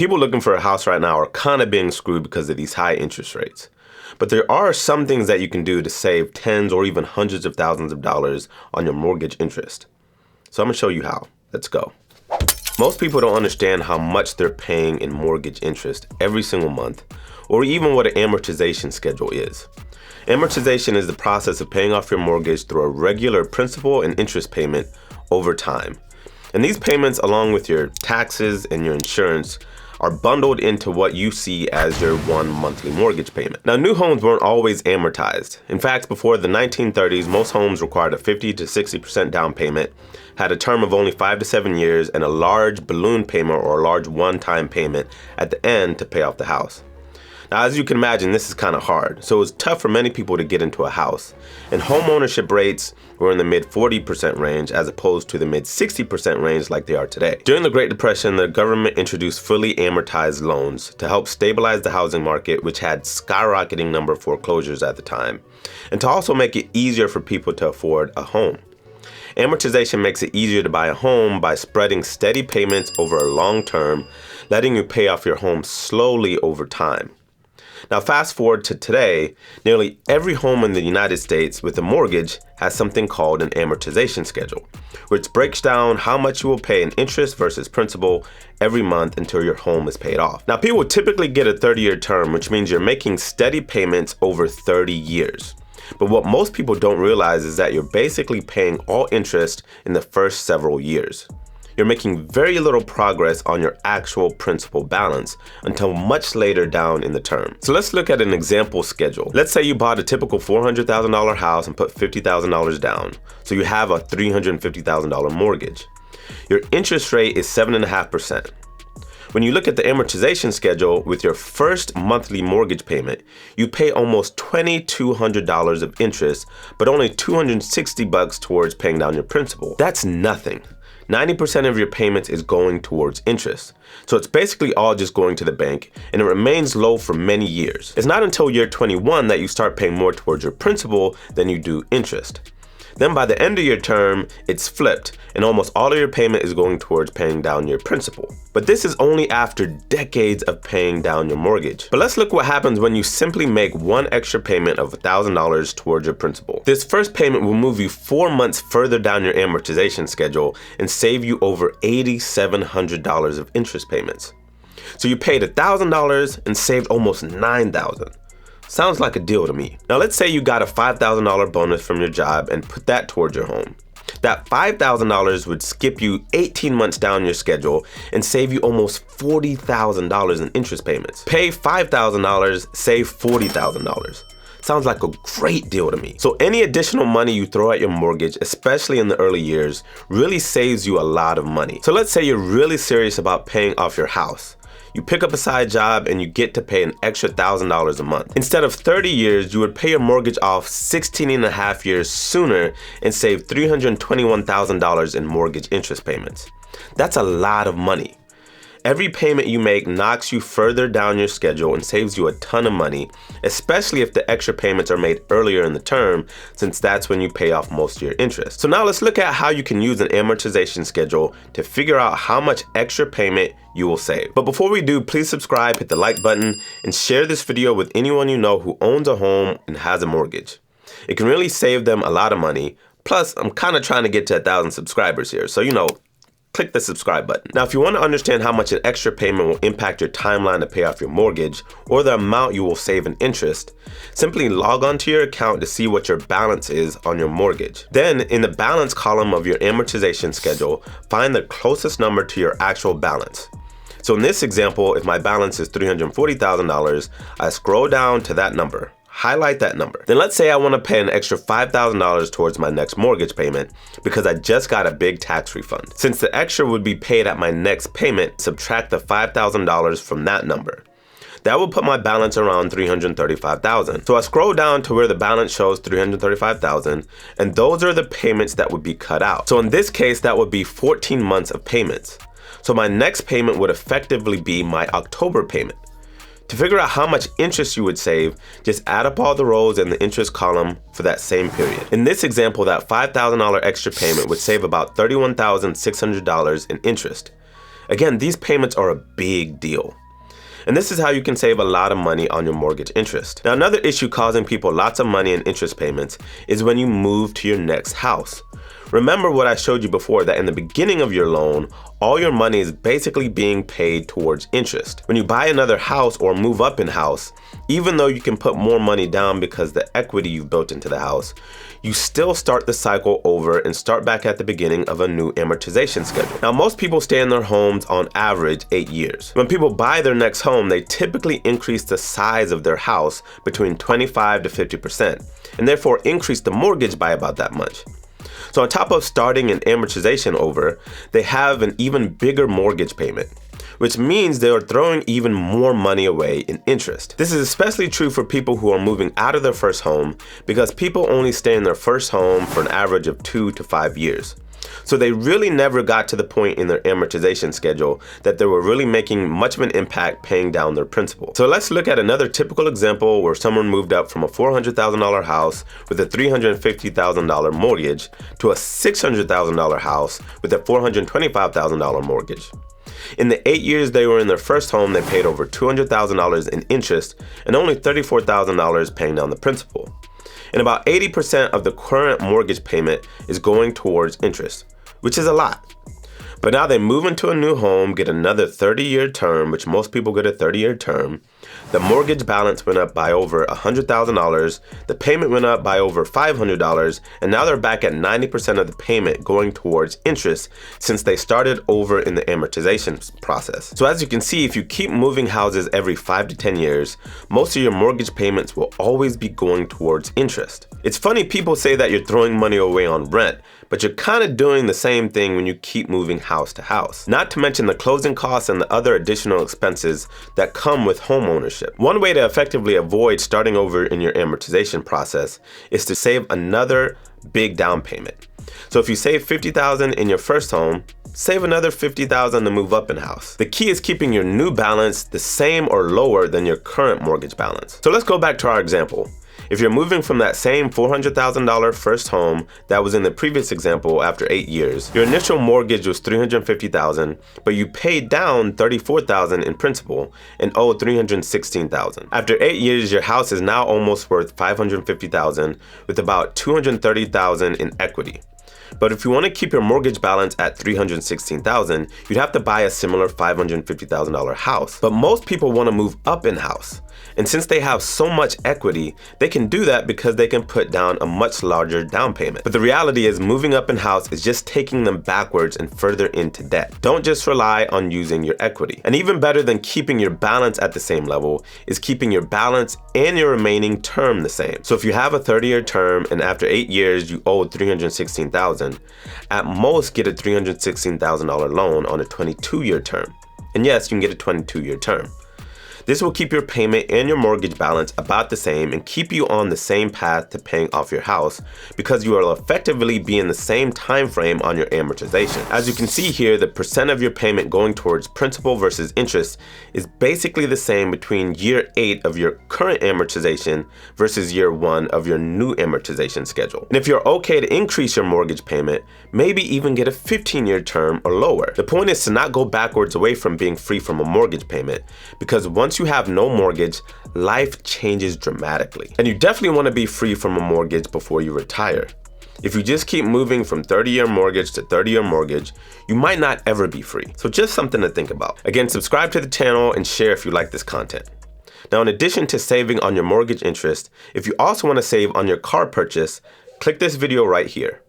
People looking for a house right now are kind of being screwed because of these high interest rates. But there are some things that you can do to save tens or even hundreds of thousands of dollars on your mortgage interest. So I'm going to show you how. Let's go. Most people don't understand how much they're paying in mortgage interest every single month, or even what an amortization schedule is. Amortization is the process of paying off your mortgage through a regular principal and interest payment over time. And these payments, along with your taxes and your insurance, are bundled into what you see as your one monthly mortgage payment. Now, new homes weren't always amortized. In fact, before the 1930s, most homes required a 50 to 60% down payment, had a term of only 5 to 7 years, and a large balloon payment or a large one-time payment at the end to pay off the house. Now, as you can imagine, this is kind of hard, so it was tough for many people to get into a house. And home ownership rates were in the mid 40% range as opposed to the mid 60% range like they are today. During the Great Depression, the government introduced fully amortized loans to help stabilize the housing market, which had skyrocketing number of foreclosures at the time, and to also make it easier for people to afford a home. Amortization makes it easier to buy a home by spreading steady payments over a long term, letting you pay off your home slowly over time. Now, fast forward to today, nearly every home in the United States with a mortgage has something called an amortization schedule, which breaks down how much you will pay in interest versus principal every month until your home is paid off. Now, people typically get a 30-year term, which means you're making steady payments over 30 years. But what most people don't realize is that you're basically paying all interest in the first several years. You're making very little progress on your actual principal balance until much later down in the term. So let's look at an example schedule. Let's say you bought a typical $400,000 house and put $50,000 down. So you have a $350,000 mortgage. Your interest rate is 7.5%. When you look at the amortization schedule with your first monthly mortgage payment, you pay almost $2,200 of interest, but only $260 towards paying down your principal. That's nothing. 90% of your payments is going towards interest. So it's basically all just going to the bank, and it remains low for many years. It's not until year 21 that you start paying more towards your principal than you do interest. Then by the end of your term, it's flipped, and almost all of your payment is going towards paying down your principal. But this is only after decades of paying down your mortgage. But let's look what happens when you simply make one extra payment of $1,000 towards your principal. This first payment will move you 4 months further down your amortization schedule and save you over $8,700 of interest payments. So you paid $1,000 and saved almost $9,000. Sounds like a deal to me. Now let's say you got a $5,000 bonus from your job and put that towards your home. That $5,000 would skip you 18 months down your schedule and save you almost $40,000 in interest payments. Pay $5,000, save $40,000. Sounds like a great deal to me. So any additional money you throw at your mortgage, especially in the early years, really saves you a lot of money. So let's say you're really serious about paying off your house. You pick up a side job and you get to pay an extra $1,000 a month. Instead of 30 years, you would pay your mortgage off 16 and a half years sooner and save $321,000 in mortgage interest payments. That's a lot of money. Every payment you make knocks you further down your schedule and saves you a ton of money, especially if the extra payments are made earlier in the term, since that's when you pay off most of your interest. So now let's look at how you can use an amortization schedule to figure out how much extra payment you will save. But before we do, please subscribe, hit the like button, and share this video with anyone you know who owns a home and has a mortgage. It can really save them a lot of money. Plus, I'm kind of trying to get to 1,000 subscribers here, so click the subscribe button. Now, if you want to understand how much an extra payment will impact your timeline to pay off your mortgage or the amount you will save in interest, simply log onto your account to see what your balance is on your mortgage. Then, in the balance column of your amortization schedule, find the closest number to your actual balance. So in this example, if my balance is $340,000, I scroll down to that number. Highlight that number. Then let's say I want to pay an extra $5,000 towards my next mortgage payment because I just got a big tax refund. Since the extra would be paid at my next payment, subtract the $5,000 from that number. That will put my balance around $335,000. So I scroll down to where the balance shows $335,000, and those are the payments that would be cut out. So in this case, that would be 14 months of payments. So my next payment would effectively be my October payment. To figure out how much interest you would save, just add up all the rows in the interest column for that same period. In this example, that $5,000 extra payment would save about $31,600 in interest. Again, these payments are a big deal. And this is how you can save a lot of money on your mortgage interest. Now, another issue causing people lots of money in interest payments is when you move to your next house. Remember what I showed you before, that in the beginning of your loan, all your money is basically being paid towards interest. When you buy another house or move up in house, even though you can put more money down because the equity you've built into the house, you still start the cycle over and start back at the beginning of a new amortization schedule. Now, most people stay in their homes on average 8 years. When people buy their next home, they typically increase the size of their house between 25 to 50%, and therefore increase the mortgage by about that much. So on top of starting an amortization over, they have an even bigger mortgage payment, which means they are throwing even more money away in interest. This is especially true for people who are moving out of their first home, because people only stay in their first home for an average of 2 to 5 years. So they really never got to the point in their amortization schedule that they were really making much of an impact paying down their principal. So let's look at another typical example where someone moved up from a $400,000 house with a $350,000 mortgage to a $600,000 house with a $425,000 mortgage. In the 8 years they were in their first home, they paid over $200,000 in interest and only $34,000 paying down the principal. And about 80% of the current mortgage payment is going towards interest, which is a lot. But now they move into a new home, get another 30-year term, which most people get a 30-year term. The mortgage balance went up by over $100,000, the payment went up by over $500, and now they're back at 90% of the payment going towards interest since they started over in the amortization process. So as you can see, if you keep moving houses every 5 to 10 years, most of your mortgage payments will always be going towards interest. It's funny people say that you're throwing money away on rent, but you're kind of doing the same thing when you keep moving house to house. Not to mention the closing costs and the other additional expenses that come with home ownership. One way to effectively avoid starting over in your amortization process is to save another big down payment. So if you save $50,000 in your first home, save another $50,000 to move up in house. The key is keeping your new balance the same or lower than your current mortgage balance. So let's go back to our example. If you're moving from that same $400,000 first home that was in the previous example after 8 years, your initial mortgage was $350,000, but you paid down $34,000 in principal and owed $316,000. After 8 years, your house is now almost worth $550,000 with about $230,000 in equity. But if you want to keep your mortgage balance at $316,000, you'd have to buy a similar $550,000 house. But most people want to move up in house. And since they have so much equity, they can do that because they can put down a much larger down payment. But the reality is moving up in house is just taking them backwards and further into debt. Don't just rely on using your equity. And even better than keeping your balance at the same level is keeping your balance and your remaining term the same. So if you have a 30-year term and after 8 years you owe $316,000, at most get a $316,000 loan on a 22-year term. And yes, you can get a 22-year term. This will keep your payment and your mortgage balance about the same and keep you on the same path to paying off your house because you will effectively be in the same time frame on your amortization. As you can see here, the percent of your payment going towards principal versus interest is basically the same between year 8 of your current amortization versus year 1 of your new amortization schedule. And if you're okay to increase your mortgage payment, maybe even get a 15-year term or lower. The point is to not go backwards away from being free from a mortgage payment, because once you have no mortgage, life changes dramatically. And you definitely want to be free from a mortgage before you retire. If you just keep moving from 30-year mortgage to 30-year mortgage, you might not ever be free. So just something to think about. Again, subscribe to the channel and share if you like this content. Now, in addition to saving on your mortgage interest, if you also want to save on your car purchase, click this video right here.